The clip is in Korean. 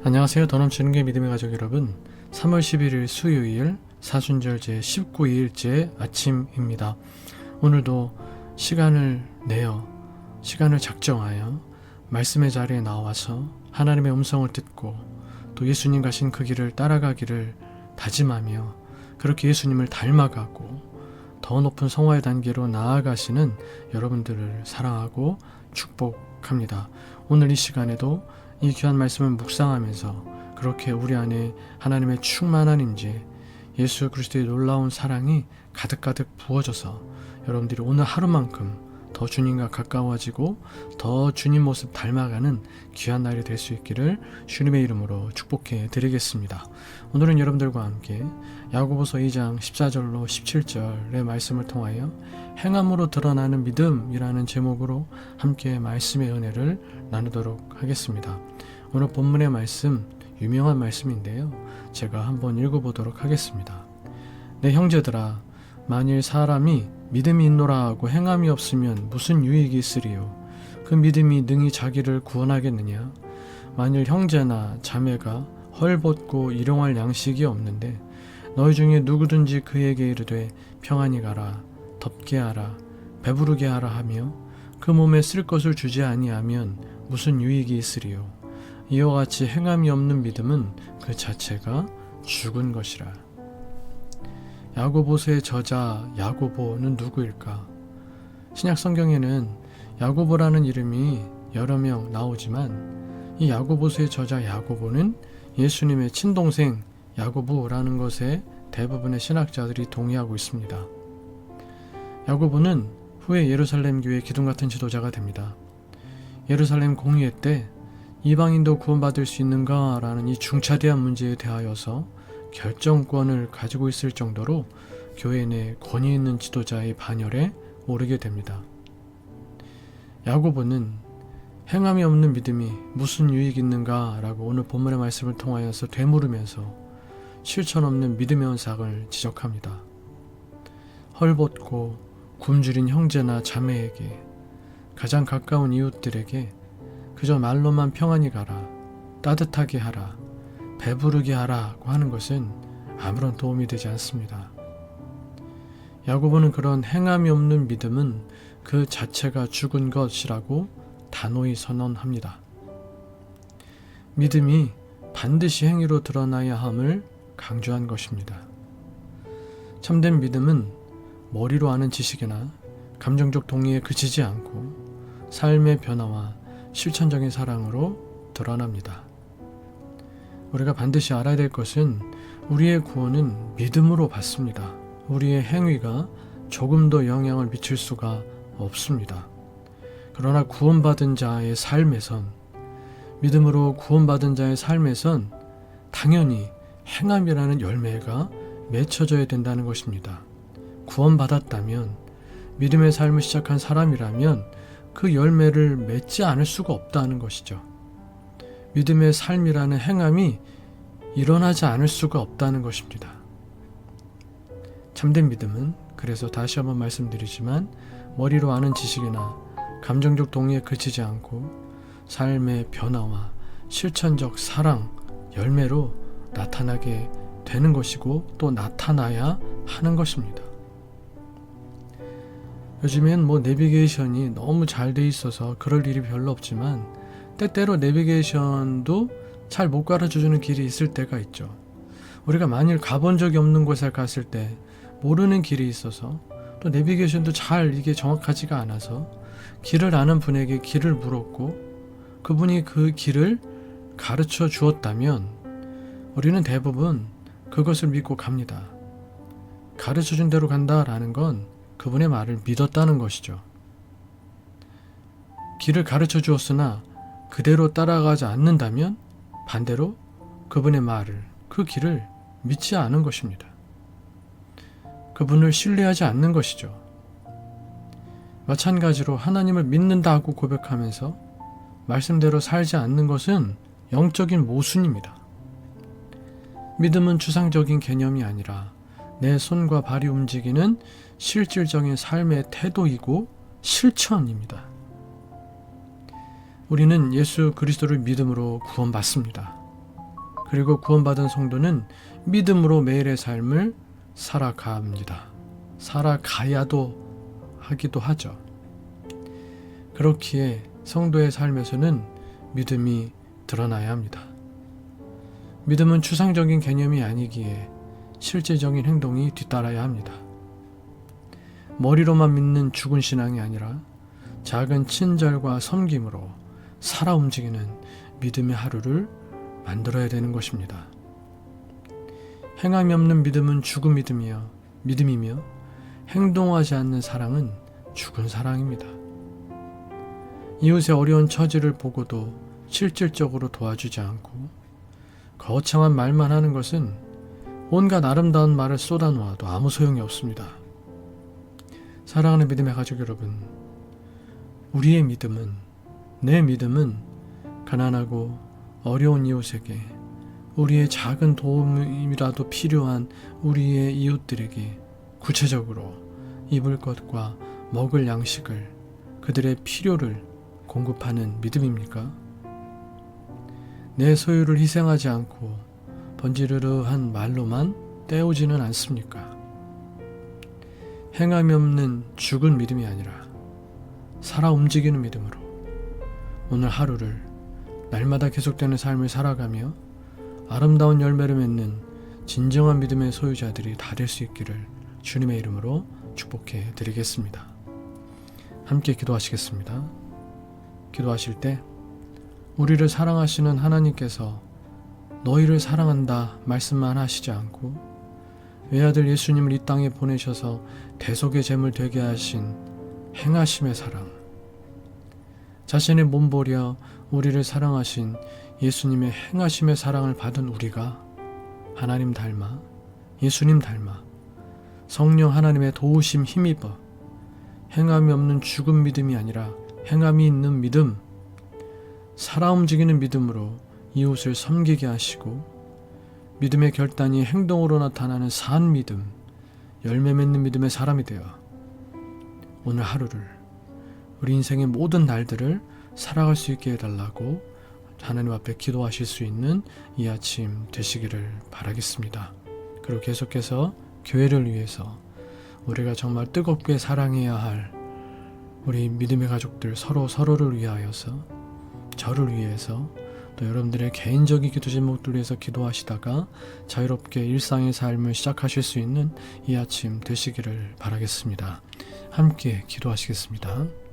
안녕하세요. 더 넘치는 게 믿음의 가족 여러분, 3월 11일 수요일 사순절 제 19일째 아침입니다. 오늘도 시간을 내어 시간을 작정하여 말씀의 자리에 나와서 하나님의 음성을 듣고 또 예수님 가신 그 길을 따라가기를 다짐하며 그렇게 예수님을 닮아가고 더 높은 성화의 단계로 나아가시는 여러분들을 사랑하고 축복합니다. 오늘 이 시간에도 이 귀한 말씀을 묵상하면서 그렇게 우리 안에 하나님의 충만한 임재, 예수 그리스도의 놀라운 사랑이 가득가득 부어져서 여러분들이 오늘 하루만큼 더 주님과 가까워지고 더 주님 모습 닮아가는 귀한 날이 될 수 있기를 주님의 이름으로 축복해 드리겠습니다. 오늘은 여러분들과 함께 야고보서 2장 14절로 17절의 말씀을 통하여 행함으로 드러나는 믿음이라는 제목으로 함께 말씀의 은혜를 나누도록 하겠습니다. 오늘 본문의 말씀, 유명한 말씀인데요. 제가 한번 읽어보도록 하겠습니다. 내 형제들아, 만일 사람이 믿음이 있노라 하고 행함이 없으면 무슨 유익이 있으리요? 그 믿음이 능히 자기를 구원하겠느냐? 만일 형제나 자매가 헐벗고 일용할 양식이 없는데 너희 중에 누구든지 그에게 이르되 평안히 가라, 덥게 하라, 배부르게 하라 하며 그 몸에 쓸 것을 주지 아니하면 무슨 유익이 있으리요? 이와 같이 행함이 없는 믿음은 그 자체가 죽은 것이라. 야고보서의 저자 야고보는 누구일까? 신약 성경에는 야고보라는 이름이 여러 명 나오지만 이 야고보서의 저자 야고보는 예수님의 친동생 야고보라는 것에 대부분의 신학자들이 동의하고 있습니다. 야고보는 후에 예루살렘 교회 기둥 같은 지도자가 됩니다. 예루살렘 공의회 때 이방인도 구원받을 수 있는가? 라는 이 중차대한 문제에 대하여서 결정권을 가지고 있을 정도로 교회 내 권위 있는 지도자의 반열에 오르게 됩니다. 야고보는 행함이 없는 믿음이 무슨 유익이 있는가? 라고 오늘 본문의 말씀을 통하여서 되물으면서 실천 없는 믿음의 현상을 지적합니다. 헐벗고 굶주린 형제나 자매에게, 가장 가까운 이웃들에게 그저 말로만 평안히 가라, 따뜻하게 하라, 배부르게 하라고 하는 것은 아무런 도움이 되지 않습니다. 야고보는 그런 행함이 없는 믿음은 그 자체가 죽은 것이라고 단호히 선언합니다. 믿음이 반드시 행위로 드러나야 함을 강조한 것입니다. 참된 믿음은 머리로 아는 지식이나 감정적 동의에 그치지 않고 삶의 변화와 실천적인 사랑으로 드러납니다. 우리가 반드시 알아야 될 것은 우리의 구원은 믿음으로 받습니다. 우리의 행위가 조금 더 영향을 미칠 수가 없습니다. 그러나 구원받은 자의 삶에선, 믿음으로 구원받은 자의 삶에선 당연히 행함이라는 열매가 맺혀져야 된다는 것입니다. 구원받았다면, 믿음의 삶을 시작한 사람이라면 그 열매를 맺지 않을 수가 없다는 것이죠. 믿음의 삶이라는 행함이 일어나지 않을 수가 없다는 것입니다. 참된 믿음은, 그래서 다시 한번 말씀드리지만, 머리로 아는 지식이나 감정적 동의에 그치지 않고 삶의 변화와 실천적 사랑, 열매로 나타나게 되는 것이고 또 나타나야 하는 것입니다. 요즘엔 내비게이션이 너무 잘 돼 있어서 그럴 일이 별로 없지만 때때로 내비게이션도 잘 못 가르쳐주는 길이 있을 때가 있죠. 우리가 만일 가본 적이 없는 곳에 갔을 때 모르는 길이 있어서 또 내비게이션도 잘 이게 정확하지가 않아서 길을 아는 분에게 길을 물었고 그분이 그 길을 가르쳐 주었다면 우리는 대부분 그것을 믿고 갑니다. 가르쳐 준 대로 간다라는 건 그분의 말을 믿었다는 것이죠. 길을 가르쳐 주었으나 그대로 따라가지 않는다면 반대로 그분의 말을, 그 길을 믿지 않은 것입니다. 그분을 신뢰하지 않는 것이죠. 마찬가지로 하나님을 믿는다고 고백하면서 말씀대로 살지 않는 것은 영적인 모순입니다. 믿음은 추상적인 개념이 아니라 내 손과 발이 움직이는 실질적인 삶의 태도이고 실천입니다. 우리는 예수 그리스도를 믿음으로 구원받습니다. 그리고 구원받은 성도는 믿음으로 매일의 삶을 살아갑니다. 살아가야도 하기도 하죠. 그렇기에 성도의 삶에서는 믿음이 드러나야 합니다. 믿음은 추상적인 개념이 아니기에 실제적인 행동이 뒤따라야 합니다. 머리로만 믿는 죽은 신앙이 아니라 작은 친절과 섬김으로 살아 움직이는 믿음의 하루를 만들어야 되는 것입니다. 행함이 없는 믿음은 죽은 믿음이며 행동하지 않는 사랑은 죽은 사랑입니다. 이웃의 어려운 처지를 보고도 실질적으로 도와주지 않고 거창한 말만 하는 것은 온갖 아름다운 말을 쏟아놓아도 아무 소용이 없습니다. 사랑하는 믿음의 가족 여러분, 우리의 믿음은, 내 믿음은 가난하고 어려운 이웃에게, 우리의 작은 도움이라도 필요한 우리의 이웃들에게 구체적으로 입을 것과 먹을 양식을, 그들의 필요를 공급하는 믿음입니까? 내 소유를 희생하지 않고 번지르르한 말로만 때우지는 않습니까? 행함이 없는 죽은 믿음이 아니라 살아 움직이는 믿음으로 오늘 하루를 날마다 계속되는 삶을 살아가며 아름다운 열매를 맺는 진정한 믿음의 소유자들이 다 될 수 있기를 주님의 이름으로 축복해 드리겠습니다. 함께 기도하시겠습니다. 기도하실 때 우리를 사랑하시는 하나님께서 너희를 사랑한다 말씀만 하시지 않고 외아들 예수님을 이 땅에 보내셔서 대속의 제물 되게 하신 행하심의 사랑, 자신의 몸버려 우리를 사랑하신 예수님의 행하심의 사랑을 받은 우리가 하나님 닮아, 예수님 닮아 성령 하나님의 도우심 힘입어 행함이 없는 죽은 믿음이 아니라 행함이 있는 믿음, 살아 움직이는 믿음으로 이웃을 섬기게 하시고 믿음의 결단이 행동으로 나타나는 산 믿음, 열매 맺는 믿음의 사람이 되어 오늘 하루를, 우리 인생의 모든 날들을 살아갈 수 있게 해달라고 하나님 앞에 기도하실 수 있는 이 아침 되시기를 바라겠습니다. 그리고 계속해서 교회를 위해서 우리가 정말 뜨겁게 사랑해야 할 우리 믿음의 가족들 서로를 위하여서, 저를 위해서, 또 여러분들의 개인적인 기도 제목들 위해서 기도하시다가 자유롭게 일상의 삶을 시작하실 수 있는 이 아침 되시기를 바라겠습니다. 함께 기도하시겠습니다.